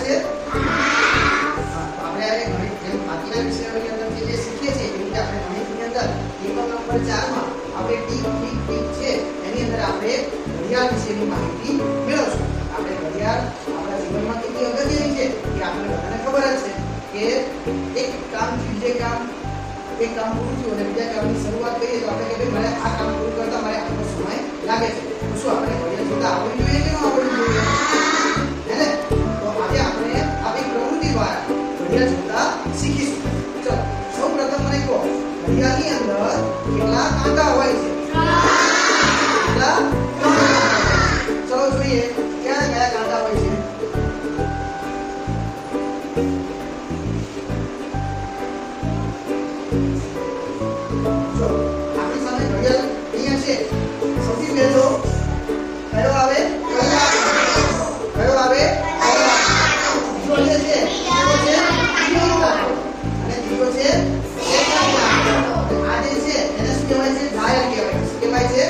છે? આપણે આ ગણિત જેમ બાકીના વિષયોની અંદર જે શીખીએ છીએ એ રીતે આપણે ગણિતની અંદર એકમ નંબર 4 માં આપણે ટીક ટીક ટીક છે એની અંદર આપણે ઘડિયાળ વિશેની માહિતી મેળવશું. આપણે ઘડિયાળ આપણા જીવનમાં કેટલી અગત્યની છે એ આપણને બધાને ખબર જ છે કે એક કામથી બીજે કામ એક કામ પૂરું થયું અને બીજા કામની શરૂઆત કરીએ તો આપણે કે ભાઈ મારે આ કામ પૂરું કરતા મારે આટલો સમય લાગે છે. તો શું આપણે ઘડિયાળ જોતા આવડવું જોઈએ કે ન આવડવું જોઈએ? હે ને? તો આજે આપણે આ એક પ્રવૃત્તિ દ્વારા ઘડિયાળ જોતા શીખીશું. ચલો સૌપ્રથમ મને કહો ઘડિયાળની અંદર કેટલા કાંટા હોય છે? કેટલા? ચલો જોઈએ કયા કયા કાંટા હોય છે? જો આપણી સામે ઘડિયાળ અહીંયા છે. સૌથી પહેલો કયો આવે? કલાક. કયો આવે? બીજો જે છે કયો છે? મિનિટ કાંટો. અને ત્રીજો છે સેકન્ડ કાંટો. આ જે છે એને શું કહેવાય છે? ડાયલ કહેવાય છે. શું કહેવાય છે?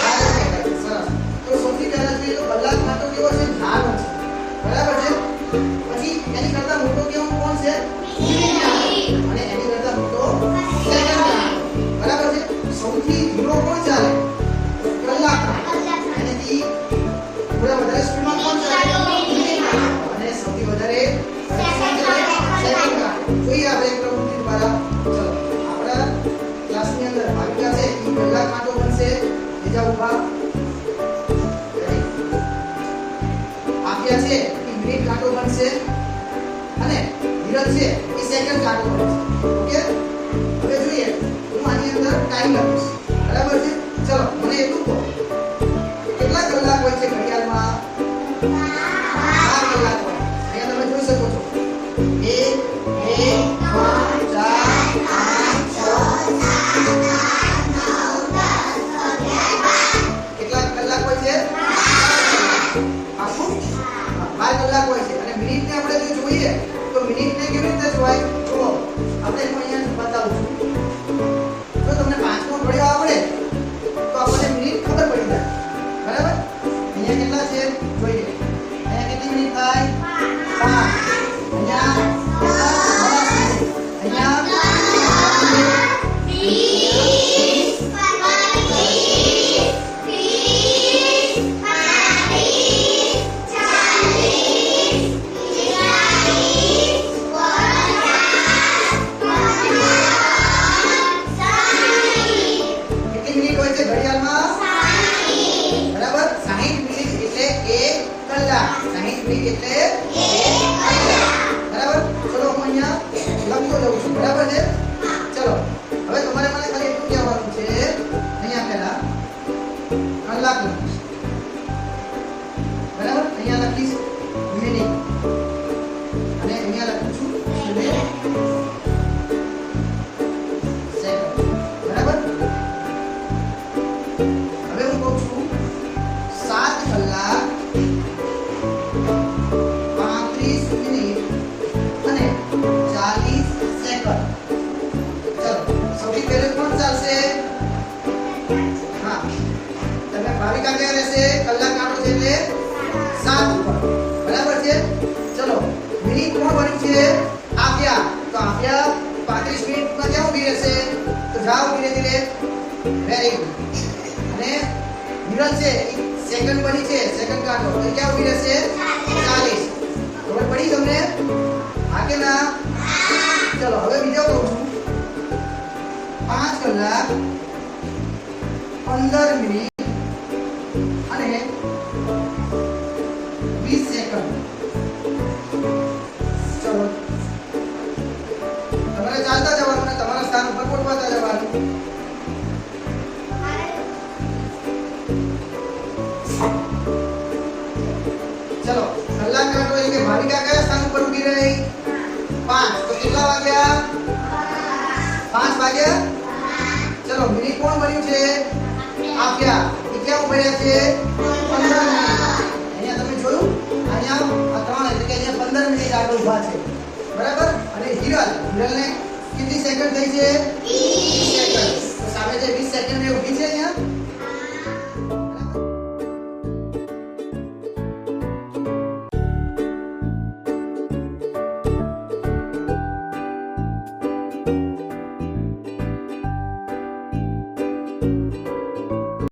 ડાયલ કહેવાય છે. સરસ. તો સૌથી પહેલા જોઈએ તો કલાક કાંટો કેવો છે? નાનો છે. બરાબર છે. પછી એની કરતા મોટો કેવો કોણ છે? મિનિટ કાંટો. અને એની કરતા મોટો સેકન્ડ કાંટો. બરાબર છે. સૌથી ધીરો કોણ ચાલે? કલાક કાંટો. એનાથી થોડા વધારે સ્પીડમાં કોણ ચાલે? મિનિટ કાંટો. અને સૌથી વધારે સેકન્ડ કાંટો. જોઈએ આપણે એક પ્રવૃત્તિ દ્વારા. ચલો આપણા ક્લાસની અંદર ભાવિકા છે એ કલાક કાંટો બનશે. બીજા ઉભા આપ્યા છે એ મિનિટ કાંટો બનશે અને ધીરજ છે એ સેકન્ડ કાંટો બનશે. ઓકે હવે જોઈએ હું આની અંદર ટાઈમ લખીશ. બરાબર છે. ચલો મને એટલું કહો કેટલા કલાક હોય છે ઘડિયાળમાં? 12 કલાક હોય. અહીંયા તમે જોઈ શકો છો 1 2 3 4 5 6 7 8 9 10 11 કેટલા કલાક હોય છે? આખું 12 કલાક હોય છે. અને મિનિટને આપણે જો જોઈએ તો મિનિટને કેવી રીતે જોવાય? જુઓ આપણે હું અહીંયા બતાવું છું. જો તમને પાંચમો ઘડિયો આવડે તો આપણને મિનિટ ખબર પડી જાય. બરાબર? અહીંયા કેટલા છે જોઈએ. અહીંયા કેટલી મિનિટ થાય? 5. અહીંયા અહીંયા 60 મિનિટ એટલે 1 કલાક. બરાબર? ચલો હું અહીંયા લખતો જાઉં છું. બરાબર છે? ચલો હવે તમારે મને ખાલી એટલું કહેવાનું છે અહીંયા પહેલા કલાક લખીશ. બરાબર? અહીંયા લખીશ મિનિટ અને અહીંયા લખું છું સેકન્ડ. બરાબર? હવે હું કહું છું 7 કલાક 35 મિનિટ અને 40 સેકન્ડ. ચલો સૌથી પહેલે કોણ ચાલશે? હા તમે ભાવિકા ક્યાં રહેશે? કલાક કાંટો છે એટલે 7 ઉપર. બરાબર છે. ચલો મિનિટ કોણ બન્યું છે? આપ્યા. તો આપ્યા 35 મિનિટમાં ક્યાં ઊભી રહેશે? તો જાઓ ધીરે ધીરે. Very good. અને મિરર છે સેકન્ડ બની છે સેકન્ડ કાંટો તો ક્યાં ઊભી રહેશે? 40. ખબર પડી તમને? હા કે ના? ચલો હવે બીજો કહું છું 5 કલાક 15 મિનિટ અને 20 સેકન્ડ. ચલો તમારે ચાલતા જવાનું અને તમારા સ્થાન ઉપર પહોંચતા જવાનું. ચલો કલાક કાંટો એટલે કે ભાવિકા કયા સ્થાન ઉપર ઊભી રહી? 5. તો કેટલા વાગ્યા? 5 વાગ્યા. ચલો મિનિટ કોણ બન્યું છે? આપ્યા. એ ક્યાં ઊભા રહ્યા છે? 15 મિનિટ. અહીંયા તમે જોયું અહીંયા આ 3 એટલે કે અહીંયા 15 મિનિટ આગળ ઊભા છે. બરાબર? અને હિરલને કેટલી સેકન્ડ થઈ છે? 20 સેકન્ડ. તો સામે જે 20 સેકન્ડ એ ઊભી છે અહીંયા